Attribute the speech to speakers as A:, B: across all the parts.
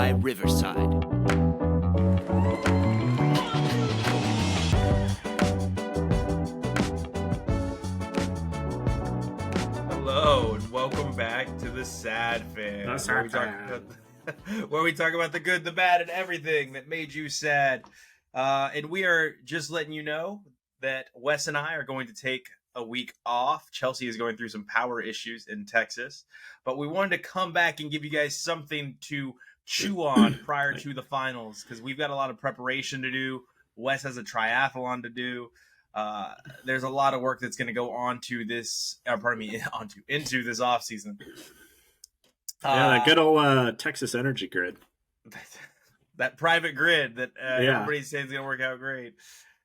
A: by Riverside.
B: Hello, and welcome back to TheSadFan, where we talk about the good, the bad, and everything that made you sad. And we are just letting you know that Wes and I are going to take a week off. Chelsea is going through some power issues in Texas, but we wanted to come back and give you guys something to chew on prior to the finals, because we've got a lot of preparation to do. Wes has a triathlon to do. There's a lot of work that's going to go on to this, into this off season.
C: That good old Texas energy grid.
B: That private grid that everybody says is going to work out great.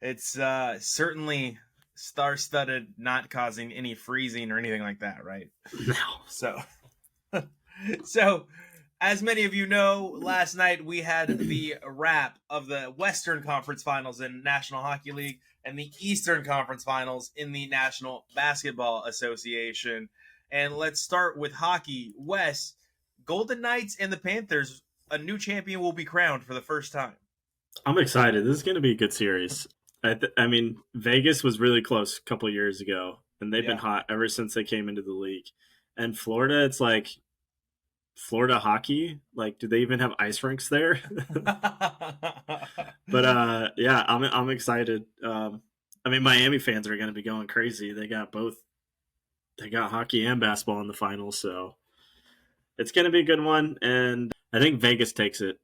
B: It's certainly star-studded, not causing any freezing or anything like that, right?
C: No.
B: So, as many of you know, last night we had the wrap of the Western Conference Finals in National Hockey League and the Eastern Conference Finals in the National Basketball Association. And let's start with hockey. Wes, Golden Knights and the Panthers, a new champion will be crowned for the first time.
C: I'm excited. This is going to be a good series. I mean, Vegas was really close a couple of years ago, and they've been hot ever since they came into the league. And Florida, it's like Florida hockey. Like, do they even have ice rinks there? But I'm excited. I mean, Miami fans are going to be going crazy. They got both. They got hockey and basketball in the finals, so it's going to be a good one. And I think Vegas takes it.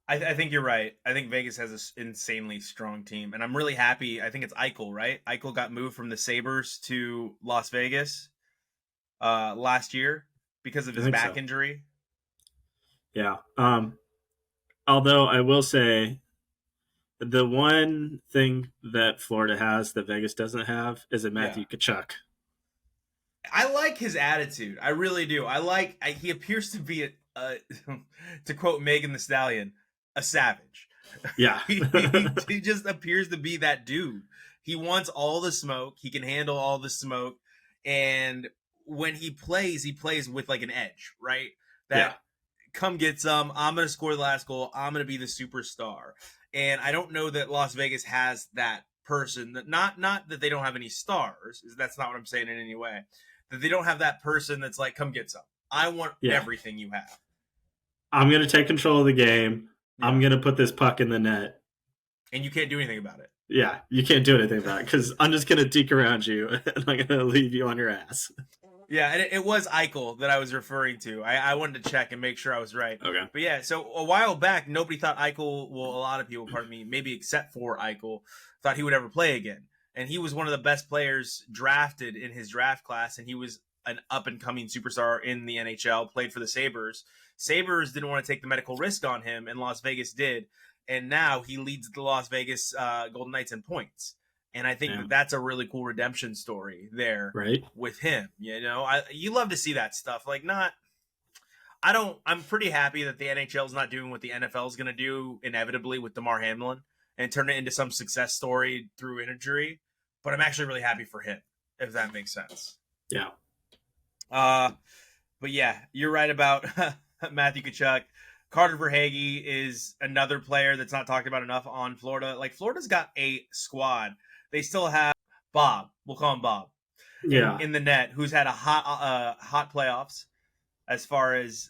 B: I think you're right. I think Vegas has an insanely strong team, and I'm really happy. I think it's Eichel, right? Eichel got moved from the Sabres to Las Vegas last year because of his back injury.
C: Yeah. Although I will say the one thing that Florida has that Vegas doesn't have is a Matthew Tkachuk.
B: I like his attitude. I really do. He appears to be, to quote Megan Thee Stallion, a savage.
C: Yeah.
B: he just appears to be that dude. He wants all the smoke. He can handle all the smoke. And when he plays with like an edge, right? Come get some. I'm going to score the last goal. I'm going to be the superstar. And I don't know that Las Vegas has that person. That not that they don't have any stars. That's not what I'm saying in any way. That they don't have that person that's like, come get some. I want everything you have.
C: I'm going to take control of the game. Yeah. I'm going to put this puck in the net.
B: And you can't do anything about it.
C: Yeah, you can't do anything about it because I'm just going to deke around you and I'm going to leave you on your ass.
B: Yeah, and it was Eichel that I was referring to. I wanted to check and make sure I was right.
C: Okay.
B: But yeah, so a while back, nobody thought Eichel, well, a lot of people, maybe except for Eichel, thought he would ever play again. And he was one of the best players drafted in his draft class, and he was an up-and-coming superstar in the NHL, played for the Sabres. Sabres didn't want to take the medical risk on him, and Las Vegas did. And now he leads the Las Vegas Golden Knights in points. And I think that's a really cool redemption story there with him. You know, you love to see that stuff. I'm pretty happy that the NHL is not doing what the NFL is going to do inevitably with DeMar Hamlin and turn it into some success story through injury. But I'm actually really happy for him, if that makes sense.
C: Yeah.
B: But yeah, you're right about Matthew Tkachuk. Carter Verhaeghe is another player that's not talked about enough on Florida. Like, Florida's got a squad. They still have Bob. We'll call him Bob. In the net, who's had a hot playoffs as far as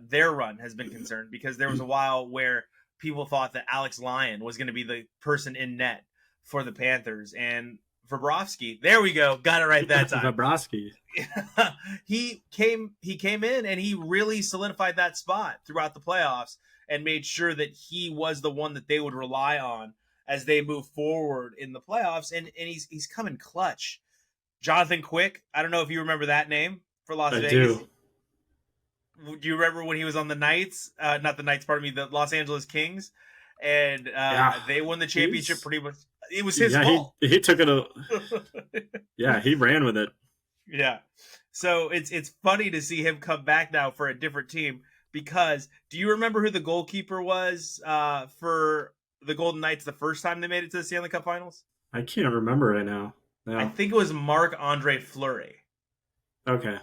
B: their run has been concerned, because there was a while where people thought that Alex Lyon was going to be the person in net for the Panthers. And Bobrovsky, there we go, got it right that time.
C: Bobrovsky.
B: he came in and he really solidified that spot throughout the playoffs and made sure that he was the one that they would rely on as they move forward in the playoffs. And he's coming clutch. Jonathan Quick, I don't know if you remember that name for Las Vegas.
C: Do
B: you remember when he was on the Knights? Not the Knights, pardon me, the Los Angeles Kings. And they won the championship pretty much. It was his fault.
C: He took it. He ran with it.
B: Yeah. So it's funny to see him come back now for a different team, because do you remember who the goalkeeper was for the Golden Knights the first time they made it to the Stanley Cup Finals?
C: I can't remember right now. No.
B: I think it was Marc-Andre Fleury.
C: Okay.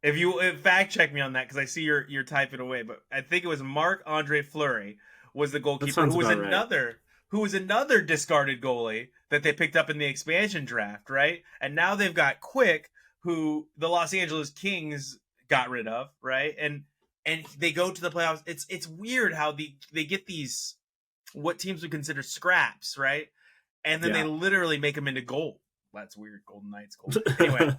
B: If you fact check me on that, because I see you're typing away, but I think it was Marc-Andre Fleury was the
C: That
B: goalkeeper
C: sounds about right.
B: who was another discarded goalie that they picked up in the expansion draft, right? And now they've got Quick, who the Los Angeles Kings got rid of, right? And they go to the playoffs. It's weird how they get these what teams would consider scraps, right? And then they literally make them into gold. That's weird. Golden Knights, gold. Anyway,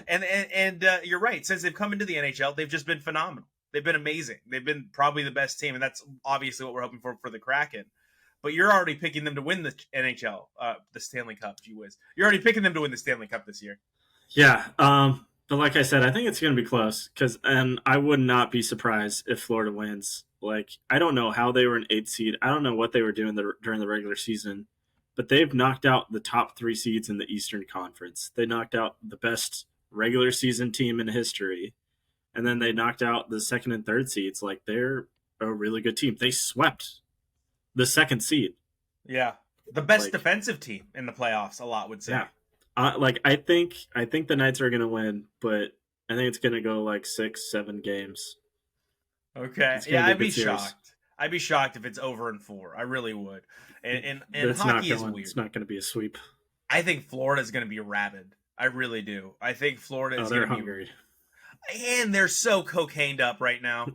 B: and you're right. Since they've come into the NHL, they've just been phenomenal. They've been amazing. They've been probably the best team, and that's obviously what we're hoping for the Kraken. But you're already picking them to win the NHL, the Stanley Cup. Gee whiz, you're already picking them to win the Stanley Cup this year.
C: Yeah. But like I said, I think it's going to be close and I would not be surprised if Florida wins. Like, I don't know how they were an 8th seed. I don't know what they were doing during the regular season, but they've knocked out the top 3 seeds in the Eastern Conference. They knocked out the best regular season team in history, and then they knocked out the 2nd and 3rd seeds. Like, they're a really good team. They swept the 2nd seed.
B: Yeah, the best defensive team in the playoffs. A lot would say.
C: Yeah. I think the Knights are going to win, but I think it's going to go like 6-7 games.
B: Okay. Yeah, I'd be shocked. I'd be shocked if it's over in 4. I really would. And hockey is weird.
C: It's not going to be a sweep.
B: I think Florida's going to be rabid. I really do. I think Florida is going to be
C: hungry.
B: And they're so cocained up right now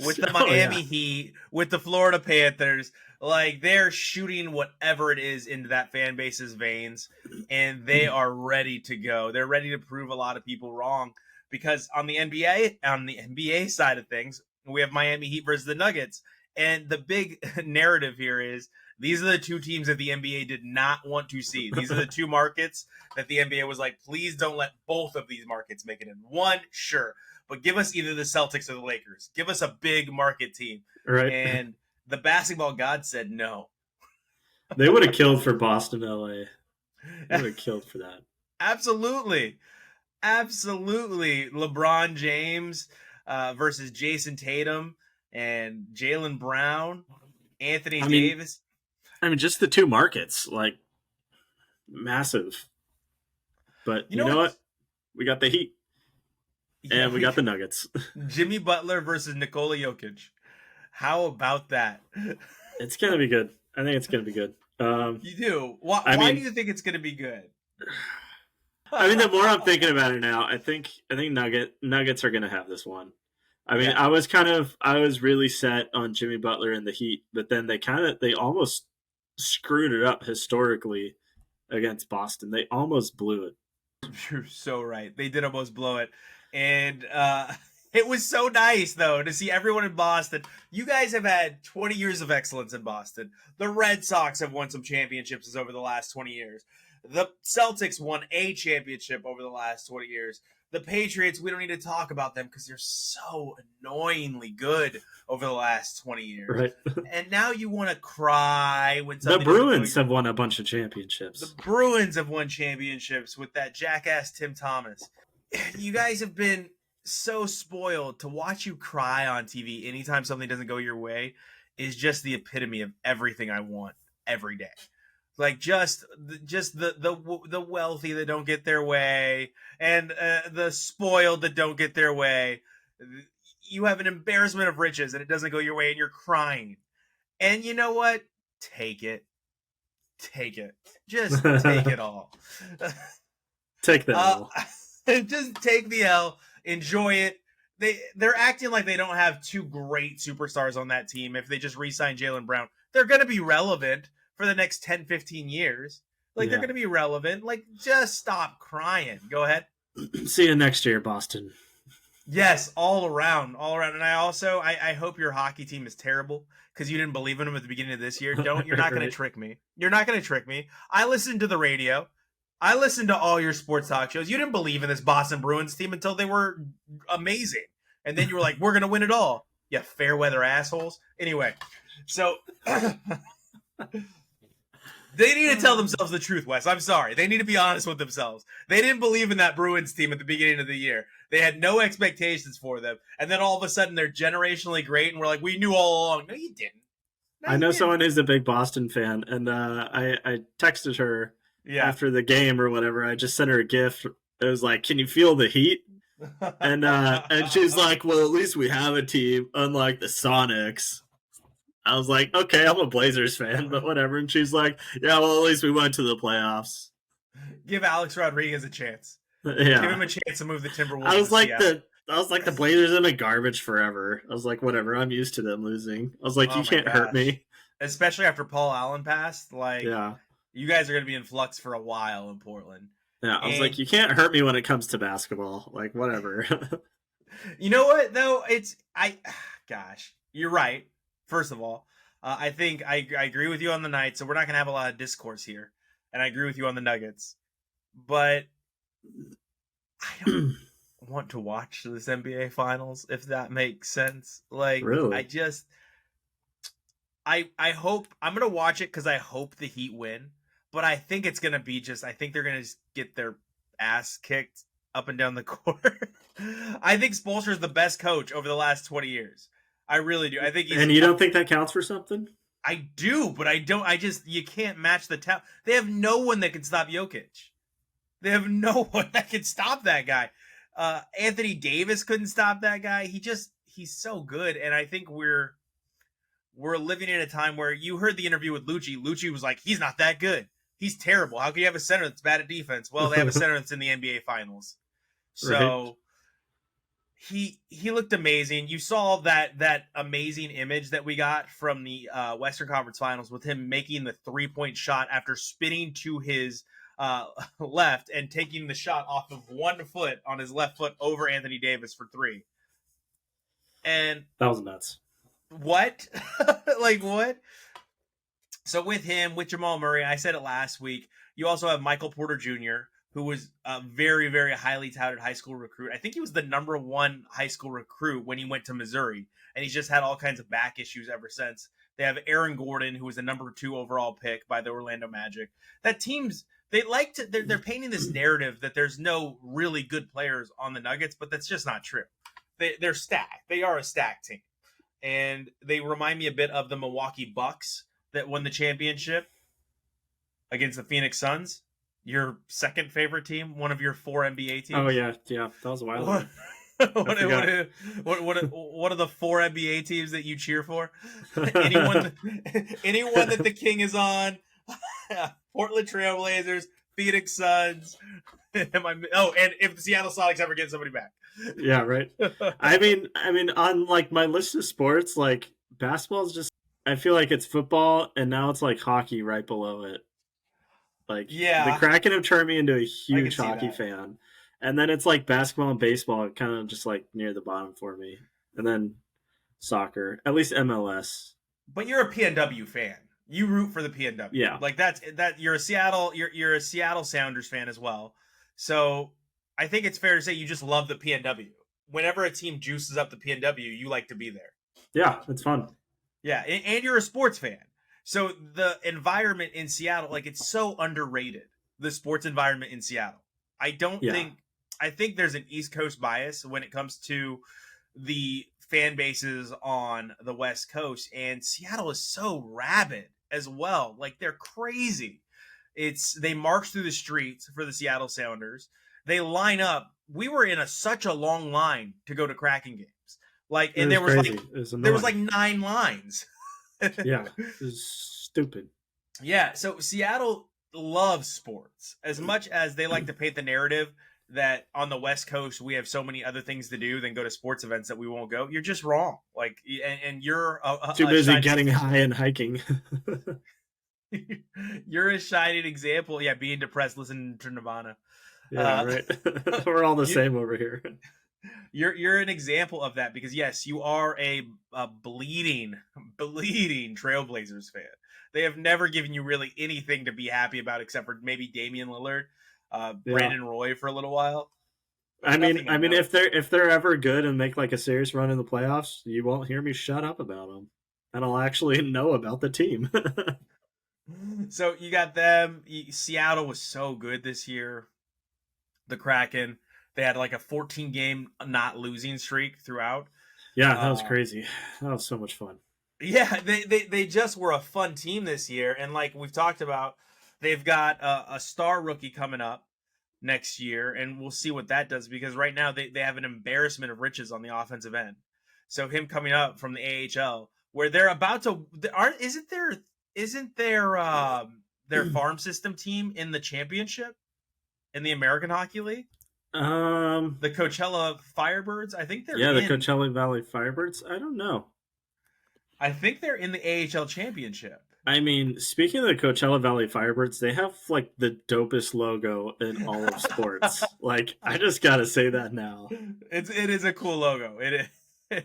B: with the Miami Heat, with the Florida Panthers. Like, they're shooting whatever it is into that fan base's veins, and they are ready to go. They're ready to prove a lot of people wrong, because on the NBA side of things, we have Miami Heat versus the Nuggets, and the big narrative here is these are the 2 teams that the NBA did not want to see. These are the 2 markets that the NBA was like, please don't let both of these markets make it in. One, sure, but give us either the Celtics or the Lakers. Give us a big market team.
C: Right.
B: And the basketball god said no.
C: They would have killed for Boston, LA. They would have killed for that.
B: Absolutely. LeBron James versus Jason Tatum and Jaylen Brown, Anthony Davis.
C: I mean, just the 2 markets, like, massive. But you know what? We got the Heat. And we got the Nuggets.
B: Jimmy Butler versus Nikola Jokic. How about that?
C: It's going to be good. I think it's going to be good.
B: You do? Why do you think it's going to be good?
C: I mean, the more I'm thinking about it now, I think Nuggets are going to have this one. I mean, I was really set on Jimmy Butler and the Heat, but then they almost screwed it up historically against Boston. They almost blew it.
B: You're so right. They did almost blow it. And it was so nice, though, to see everyone in Boston. You guys have had 20 years of excellence in Boston. The Red Sox have won some championships over the last 20 years. The Celtics won a championship over the last 20 years. The Patriots, we don't need to talk about them because they're so annoyingly good over the last 20 years.
C: Right.
B: And now you want to cry when
C: the Bruins have won a bunch of championships.
B: The Bruins have won championships with that jackass Tim Thomas. You guys have been so spoiled. To watch you cry on TV anytime something doesn't go your way is just the epitome of everything I want every day. Like just the wealthy that don't get their way, and the spoiled that don't get their way. You have an embarrassment of riches, and it doesn't go your way, and you're crying. And you know what? Take it. Just take it all.
C: Take the L.
B: Just take the L. Enjoy it. They're acting like they don't have 2 great superstars on that team. If they just re-sign Jaylen Brown, they're going to be relevant for the next 10, 15 years. They're going to be relevant. Like, just stop crying. Go ahead.
C: See you next year, Boston.
B: Yes, all around. And I hope your hockey team is terrible because you didn't believe in them at the beginning of this year. You're not going to trick me. You're not going to trick me. I listened to the radio. I listened to all your sports talk shows. You didn't believe in this Boston Bruins team until they were amazing. And then you were like, we're going to win it all. You fair weather assholes. Anyway, so they need to tell themselves the truth, Wes. I'm sorry. They need to be honest with themselves. They didn't believe in that Bruins team at the beginning of the year. They had no expectations for them. And then all of a sudden they're generationally great. And we're like, we knew all along. No, you didn't.
C: I know someone who's a big Boston fan. And I texted her after the game or whatever. I just sent her a GIF. It was like, can you feel the heat? And she's like, well, at least we have a team, unlike the Sonics. I was like, okay, I'm a Blazers fan, but whatever. And she's like, yeah, well, at least we went to the playoffs.
B: Give Alex Rodriguez a chance.
C: Yeah.
B: Give him a chance to move the Timberwolves.
C: I was like the Blazers have been garbage forever. I was like, whatever, I'm used to them losing. I was like, you can't hurt me.
B: Especially after Paul Allen passed. Like,
C: yeah.
B: You guys are going to be in flux for a while in Portland.
C: Yeah, I was like, you can't hurt me when it comes to basketball. Like, whatever.
B: You know what, though? Gosh, you're right. First of all, I think I agree with you on the Knights, so we're not going to have a lot of discourse here. And I agree with you on the Nuggets. But I don't want to watch this NBA Finals, if that makes sense. Like,
C: really?
B: I hope I'm going to watch it because I hope the Heat win. But I think it's going to be I think they're going to get their ass kicked up and down the court. I think Spoelstra is the best coach over the last 20 years. I really do. I think
C: And you don't think that counts for something?
B: I do, but I don't. You can't match the talent. They have no one that can stop Jokic. They have no one that can stop that guy. Anthony Davis couldn't stop that guy. He's so good. And I think we're living in a time where you heard the interview with Lucci. Lucci was like, he's not that good. He's terrible. How can you have a center that's bad at defense? Well, they have a center that's in the NBA Finals. So he looked amazing. You saw that amazing image that we got from the Western Conference Finals with him making the 3-point shot after spinning to his left and taking the shot off of 1 foot on his left foot over Anthony Davis for 3. And
C: that was nuts.
B: What? Like what? So with him, with Jamal Murray, I said it last week, you also have Michael Porter Jr., who was a very, very highly touted high school recruit. I think he was the number 1 high school recruit when he went to Missouri, and he's just had all kinds of back issues ever since. They have Aaron Gordon, who was the number 2 overall pick by the Orlando Magic. That team's, they're painting this narrative that there's no really good players on the Nuggets, but that's just not true. They're stacked. They are a stacked team. And they remind me a bit of the Milwaukee Bucks that won the championship against the Phoenix Suns. Your second favorite team, one of your 4 NBA teams.
C: Oh yeah, that was a while ago.
B: What are the 4 NBA teams that you cheer for? anyone that the King is on. Portland Trailblazers, Phoenix Suns. And if the Seattle Sonics ever get somebody back.
C: Yeah, right. I mean, on like my list of sports, like basketball is just. I feel like it's football, and now it's like hockey right below it. Like, the Kraken have turned me into a huge hockey fan, and then it's like basketball and baseball, kind of just like near the bottom for me, and then soccer, at least MLS.
B: But you're a PNW fan. You root for the PNW.
C: Yeah,
B: like you're a Seattle Sounders fan as well. So I think it's fair to say you just love the PNW. Whenever a team juices up the PNW, you like to be there.
C: Yeah, it's fun.
B: Yeah, and you're a sports fan. So the environment in Seattle, like, it's so underrated, the sports environment in Seattle. I think there's an East Coast bias when it comes to the fan bases on the West Coast, and Seattle is so rabid as well. Like, they're crazy. They march through the streets for the Seattle Sounders. They line up. We were in such a long line to go to Kraken games. Like, and there was like 9 lines.
C: Yeah, it was stupid.
B: Yeah, so Seattle loves sports as much as they like to paint the narrative that on the West Coast we have so many other things to do than go to sports events that we won't go. You're just wrong. Like, and you're
C: too busy getting high and hiking.
B: You're a shining example. Yeah, being depressed, listening to Nirvana.
C: Yeah, right. We're all the same over here.
B: You're an example of that because, yes, you are a bleeding Trailblazers fan. They have never given you really anything to be happy about except for maybe Damian Lillard, Brandon Roy for a little while.
C: I mean, if they're ever good and make like a serious run in the playoffs, you won't hear me shut up about them, and I'll actually know about the team.
B: So you got them. Seattle was so good this year. The Kraken. They had like a 14-game not losing streak throughout.
C: Yeah, that was crazy. That was so much fun.
B: Yeah, they just were a fun team this year. And like we've talked about, they've got a star rookie coming up next year, and we'll see what that does, because right now they have an embarrassment of riches on the offensive end. So him coming up from the AHL, where they're about to isn't their farm system team in the championship in the American Hockey League? The Coachella Firebirds, I think they're
C: the Coachella Valley Firebirds. I don't know.
B: I think they're in the AHL championship.
C: I mean, speaking of the Coachella Valley Firebirds, they have like the dopest logo in all of sports. Like, I just gotta say that now.
B: It is a cool logo. It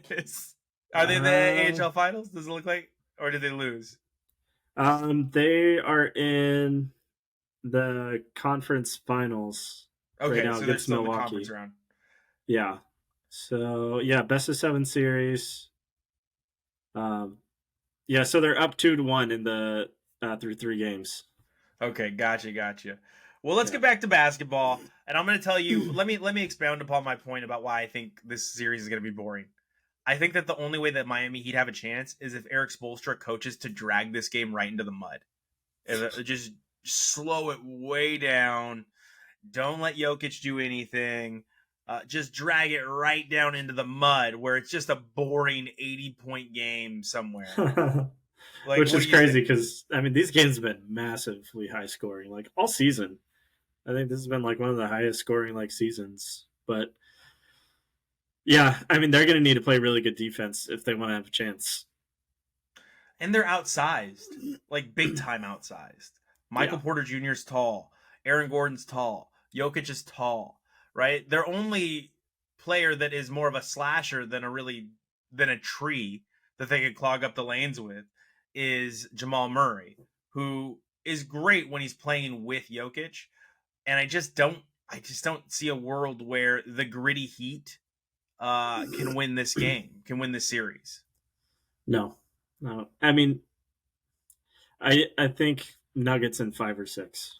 B: is. Are they in the AHL finals? Does it look like, or did they lose?
C: They are in the conference finals.
B: Okay,
C: right now
B: so
C: against
B: they're still
C: Milwaukee.
B: in the conference round.
C: Yeah. So yeah, best of 7 series. Yeah, so they're up 2-1 in the through 3 games.
B: Okay, gotcha. Well, let's get back to basketball, and I'm going to tell you. let me expound upon my point about why I think this series is going to be boring. I think that the only way that Miami Heat have a chance is if Eric Spoelstra coaches to drag this game right into the mud. Just slow it way down. Don't let Jokic do anything. Just drag it right down into the mud where it's just a boring 80-point game somewhere.
C: Like, which is crazy because, I mean, these games have been massively high scoring, like all season. I think this has been like one of the highest scoring like seasons. But yeah, I mean, they're going to need to play really good defense if they want to have a chance.
B: And they're outsized, like big time outsized. Michael Porter Jr. is tall. Aaron Gordon's tall. Jokic is tall, right? Their only player that is more of a slasher than a tree that they could clog up the lanes with is Jamal Murray, who is great when he's playing with Jokic. And I just don't see a world where the gritty Heat can win this game, can win this series.
C: No. I mean, I think Nuggets in 5 or 6.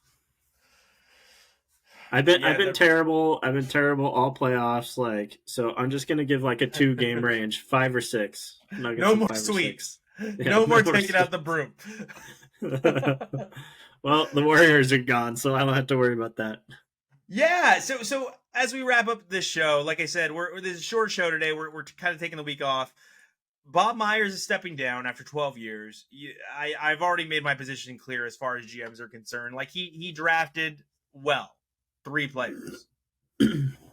C: I've been terrible. I've been terrible all playoffs. Like, so I'm just gonna give like a 2-game range, 5 or 6.
B: Nuggets no more sweeps. No more taking out the broom.
C: Well, the Warriors are gone, so I don't have to worry about that.
B: Yeah. So as we wrap up this show, like I said, this is a short show today. We're kind of taking the week off. Bob Myers is stepping down after 12 years. I've already made my position clear as far as GMs are concerned. Like he drafted well. 3 players.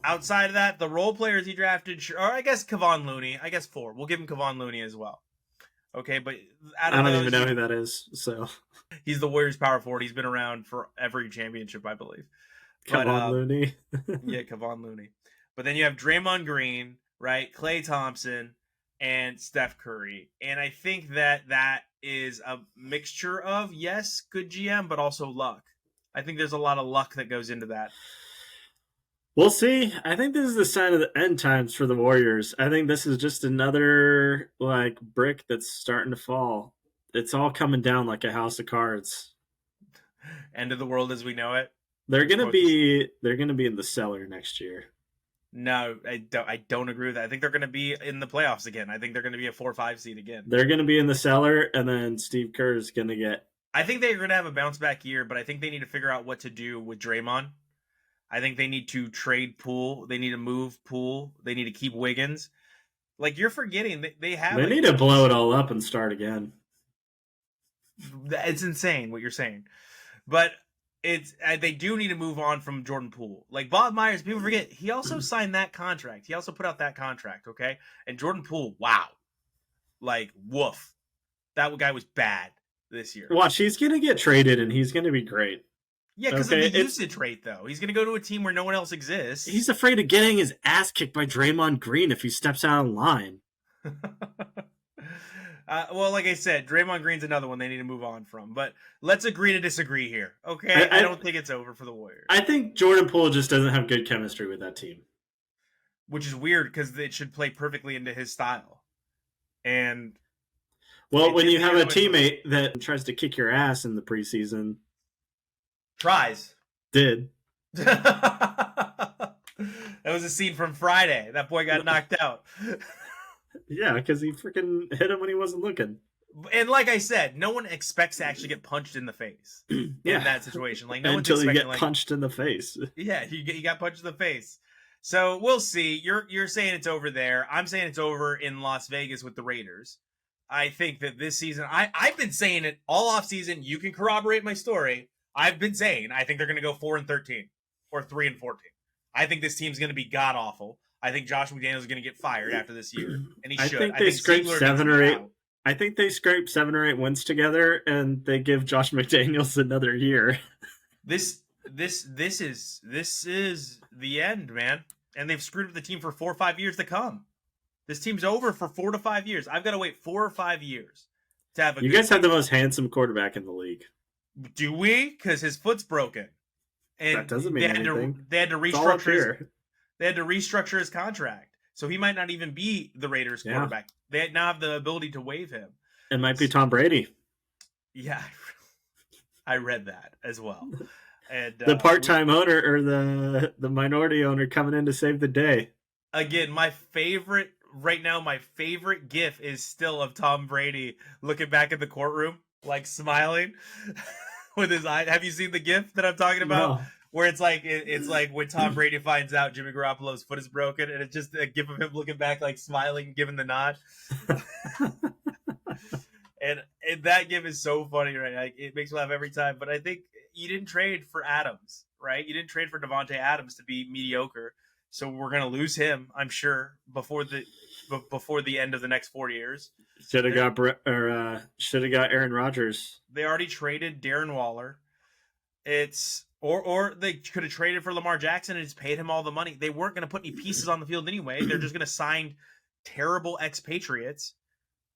B: Outside of that, the role players he drafted, or I guess Kevon Looney. I guess 4. We'll give him Kevon Looney as well. Okay, but
C: I don't even know who that is. So
B: he's the Warriors power forward. He's been around for every championship, I believe.
C: Kevon Looney.
B: Yeah, Kevon Looney. But then you have Draymond Green, right? Klay Thompson, and Steph Curry. And I think that is a mixture of, yes, good GM, but also luck. I think there's a lot of luck that goes into that.
C: We'll see. I think this is the sign of the end times for the Warriors. I think this is just another like brick that's starting to fall. It's all coming down like a house of cards.
B: End of the world as we know it.
C: They're gonna be in the cellar next year.
B: No, I don't agree with that. I think they're gonna be in the playoffs again. I think they're gonna be a 4 or 5 seed again.
C: They're gonna be in the cellar, and then Steve Kerr is gonna get.
B: I think they're going to have a bounce back year, but I think they need to figure out what to do with Draymond. I think they need to trade Poole. They need to move Poole. They need to keep Wiggins. Like, you're forgetting they have.
C: They need to blow it all up and start again.
B: It's insane what you're saying, but they do need to move on from Jordan Poole. Like Bob Myers, people forget he also signed that contract. He also put out that contract. Okay, and Jordan Poole, wow, like woof, that guy was bad. This year.
C: Watch, he's going to get traded and he's going to be great.
B: Yeah, because of the usage rate, though. He's going to go to a team where no one else exists.
C: He's afraid of getting his ass kicked by Draymond Green if he steps out of line.
B: Well, like I said, Draymond Green's another one they need to move on from. But let's agree to disagree here, okay? I don't think it's over for the Warriors.
C: I think Jordan Poole just doesn't have good chemistry with that team.
B: Which is weird because it should play perfectly into his style. And...
C: Well, when you have a teammate that tries to kick your ass in the preseason.
B: Tries.
C: Did.
B: That was a scene from Friday. That boy got knocked out.
C: Yeah, because he freaking hit him when he wasn't looking.
B: And like I said, no one expects to actually get punched in the face in that situation. Like no
C: until
B: one's
C: you get
B: like,
C: punched in the face.
B: Yeah, you got punched in the face. So we'll see. You're saying it's over there. I'm saying it's over in Las Vegas with the Raiders. I think that this season, I've been saying it all off season. You can corroborate my story. I've been saying I think they're going to go 4-13 or 3-14. I think this team's going to be god awful. I think Josh McDaniels is going to get fired after this year, and he should.
C: I think scrape
B: Ziegler
C: 7 or 8.
B: out.
C: I think they scrape 7 or 8 wins together, and they give Josh McDaniels another year.
B: This is the end, man. And they've screwed up the team for 4 or 5 years to come. This team's over for 4 to 5 years. I've got to wait 4 or 5 years to have a.
C: You guys have the most handsome quarterback in the league.
B: Do we? Because his foot's broken, and
C: that doesn't mean anything.
B: They had to restructure. They had to restructure his contract, so he might not even be the Raiders quarterback. They now have the ability to waive him.
C: It might be Tom Brady.
B: Yeah, I read that as well. And
C: the part-time owner or the minority owner coming in to save the day.
B: Again, my favorite GIF is still of Tom Brady looking back at the courtroom, like smiling with his eye. Have you seen the GIF that I'm talking about? No. Where it's like when Tom Brady finds out Jimmy Garoppolo's foot is broken, and it's just a GIF of him looking back, like smiling, giving the nod. and that GIF is so funny, right? Like, it makes me laugh every time. But I think you didn't trade for Adams, right? You didn't trade for Devontae Adams to be mediocre. So we're going to lose him, I'm sure, before the end of the next 4 years.
C: Should have got Aaron Rodgers.
B: They already traded Darren Waller. Or they could have traded for Lamar Jackson and just paid him all the money. They weren't going to put any pieces on the field anyway. They're just going to sign terrible expatriates.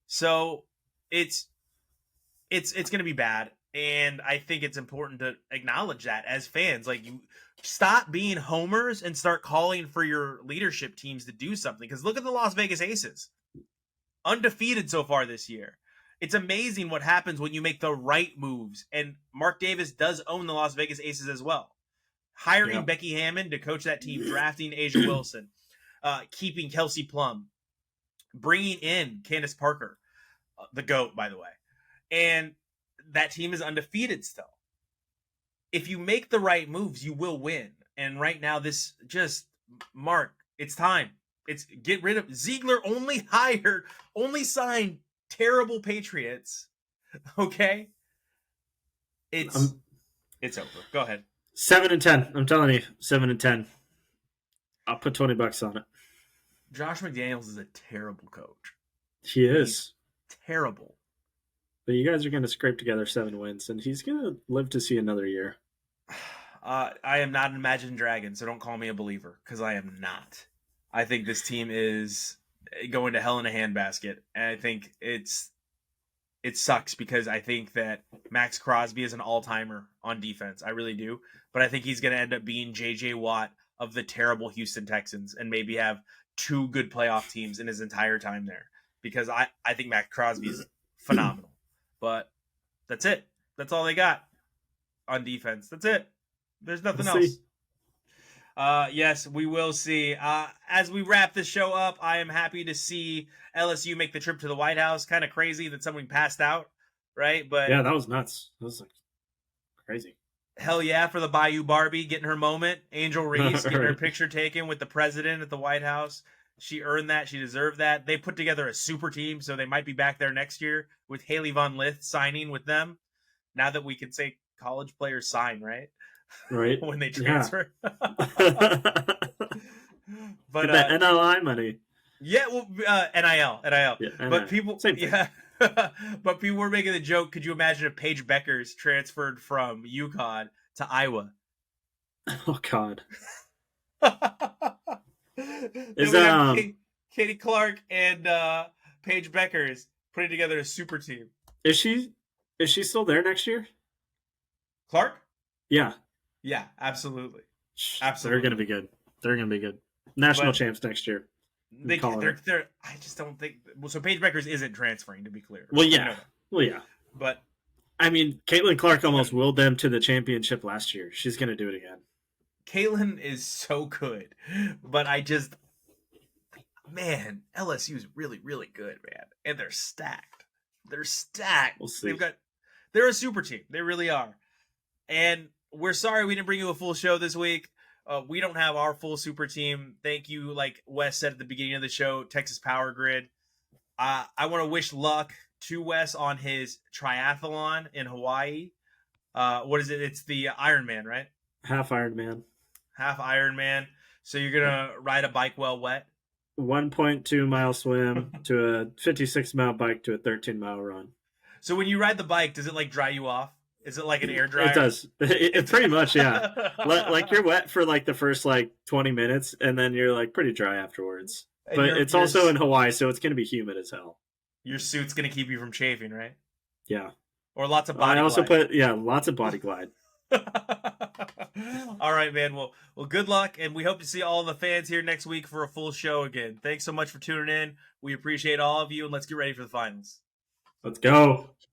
B: So it's going to be bad. And I think it's important to acknowledge that as fans. Like, you stop being homers and start calling for your leadership teams to do something. Because look at the Las Vegas Aces. Undefeated so far this year. It's amazing what happens when you make the right moves. And Mark Davis does own the Las Vegas Aces as well. Hiring Becky Hammond to coach that team, drafting Asia Wilson, keeping Kelsey Plum, bringing in Candace Parker, the GOAT, by the way. And that team is undefeated still. If you make the right moves, you will win. And right now, Mark, it's time. It's get rid of Ziegler. Only signed terrible Patriots. Okay, it's over. Go ahead.
C: 7-10. I'm telling you, 7-10. I'll put $20 on it.
B: Josh McDaniels is a terrible coach.
C: He is
B: terrible.
C: But you guys are going to scrape together 7 wins, and he's going to live to see another year.
B: I am not an Imagine Dragon, so don't call me a believer, because I am not. I think this team is going to hell in a handbasket, and I think it sucks because I think that Max Crosby is an all-timer on defense. I really do. But I think he's going to end up being J.J. Watt of the terrible Houston Texans and maybe have 2 good playoff teams in his entire time there, because I think Max Crosby is phenomenal. But that's it. That's all they got on defense. That's it. There's nothing else. Yes, we will see. As we wrap this show up, I am happy to see LSU make the trip to the White House. Kind of crazy that someone passed out, right? But
C: yeah, that was nuts. That was like crazy.
B: Hell yeah for the Bayou Barbie getting her moment. Angel Reese getting her picture taken with the president at the White House. She earned that. She deserved that. They put together a super team, so they might be back there next year with Haley Von Lith signing with them. Now that we can say college players sign, right?
C: Right.
B: When they transfer.
C: But that NLI money.
B: Yeah, well, NIL.
C: Yeah,
B: but people, but people were making the joke. Could you imagine if Paige Beckers transferred from UConn to Iowa?
C: Oh God.
B: Is Katie Clark and Paige Beckers putting together a super team?
C: Is she still there next year?
B: Clark?
C: Yeah.
B: Yeah, absolutely.
C: They're gonna be good. National champs next year.
B: They're I just don't think so. Paige Beckers isn't transferring, to be clear.
C: Well, yeah.
B: But
C: I mean, Caitlin Clark almost willed them to the championship last year. She's gonna do it again.
B: Caitlin is so good, but LSU is really, really good, man, and they're stacked. They're stacked.
C: We'll see.
B: They're a super team. They really are. And we're sorry we didn't bring you a full show this week. We don't have our full super team. Thank you, like Wes said at the beginning of the show, Texas Power Grid. I want to wish luck to Wes on his triathlon in Hawaii. What is it? It's the Ironman, right?
C: Half Ironman.
B: Half Ironman. So you're gonna ride a bike well wet?
C: 1.2 mile swim to a 56-mile bike to a 13-mile run.
B: So when you ride the bike, does it like dry you off? Is it like an air dryer?
C: It does. It pretty much, yeah. Like you're wet for like the first like 20 minutes, and then you're like pretty dry afterwards. And but it's also in Hawaii, so it's gonna be humid as hell.
B: Your suit's gonna keep you from chafing, right?
C: Yeah.
B: Or lots of body.
C: I also put lots of body glide.
B: All right, man. Well, good luck, and we hope to see all the fans here next week for a full show again. Thanks so much for tuning in. We appreciate all of you, and let's get ready for the finals.
C: Let's go.